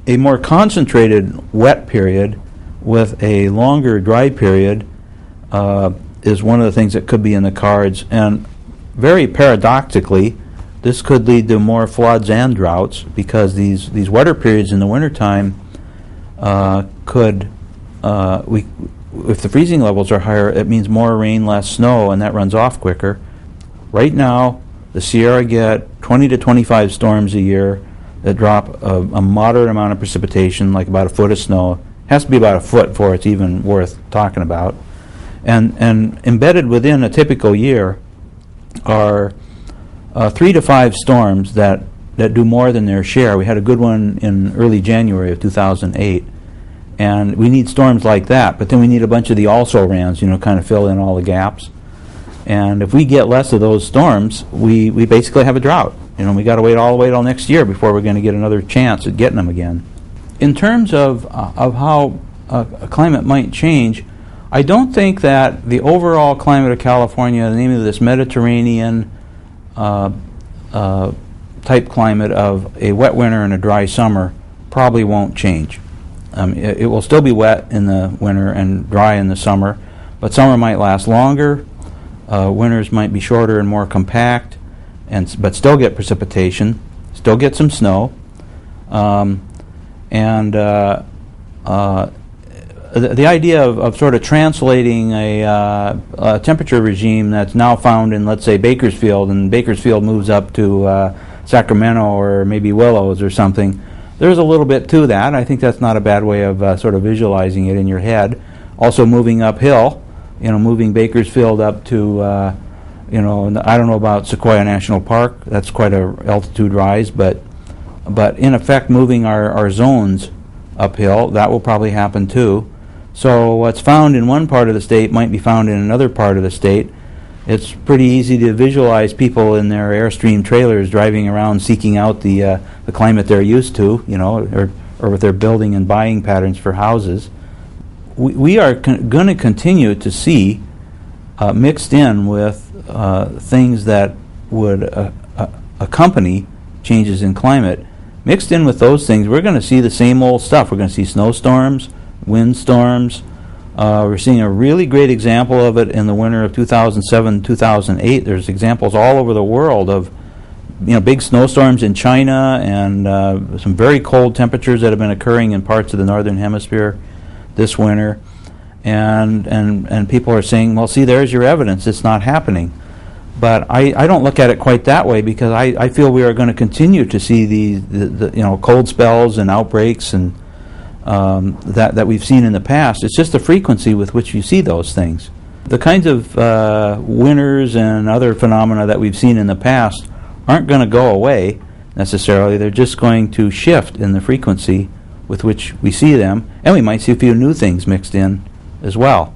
a more concentrated wet period with a longer dry period is one of the things that could be in the cards. And very paradoxically, this could lead to more floods and droughts, because these wetter periods in the wintertime could, if the freezing levels are higher, it means more rain, less snow, and that runs off quicker. Right now, the Sierra get 20 to 25 storms a year that drop a moderate amount of precipitation, like about a foot of snow. It has to be about a foot for it's even worth talking about. And embedded within a typical year are 3 to 5 storms that do more than their share. We had a good one in early January of 2008, and we need storms like that, but then we need a bunch of the also-rans, kind of fill in all the gaps. And if we get less of those storms, we basically have a drought. We got to wait all the way till next year before we're going to get another chance at getting them again. In terms of how a climate might change, I don't think that the overall climate of California, namely this Mediterranean type climate of a wet winter and a dry summer, probably won't change. It will still be wet in the winter and dry in the summer, but summer might last longer. Winters might be shorter and more compact, but still get precipitation, still get some snow, and the idea of sort of translating a temperature regime that's now found in, let's say, Bakersfield, and Bakersfield moves up to Sacramento or maybe Willows or something, there's a little bit to that. I think that's not a bad way of sort of visualizing it in your head. Also moving uphill, moving Bakersfield up to, I don't know about Sequoia National Park. That's quite a altitude rise, but in effect moving our zones uphill, that will probably happen too. So what's found in one part of the state might be found in another part of the state. It's pretty easy to visualize people in their Airstream trailers driving around seeking out the climate they're used to, or with their building and buying patterns for houses. We are going to continue to see mixed in with things that would accompany changes in climate. Mixed in with those things, we're going to see the same old stuff. We're going to see snowstorms, windstorms. We're seeing a really great example of it in the winter of 2007-2008. There's examples all over the world of big snowstorms in China, and some very cold temperatures that have been occurring in parts of the northern hemisphere this winter, and people are saying, well, see, there's your evidence, it's not happening. But I don't look at it quite that way, because I feel we are going to continue to see the cold spells and outbreaks and that we've seen in the past. It's just the frequency with which you see those things. The kinds of winters and other phenomena that we've seen in the past aren't going to go away necessarily. They're just going to shift in the frequency with which we see them, and we might see a few new things mixed in as well.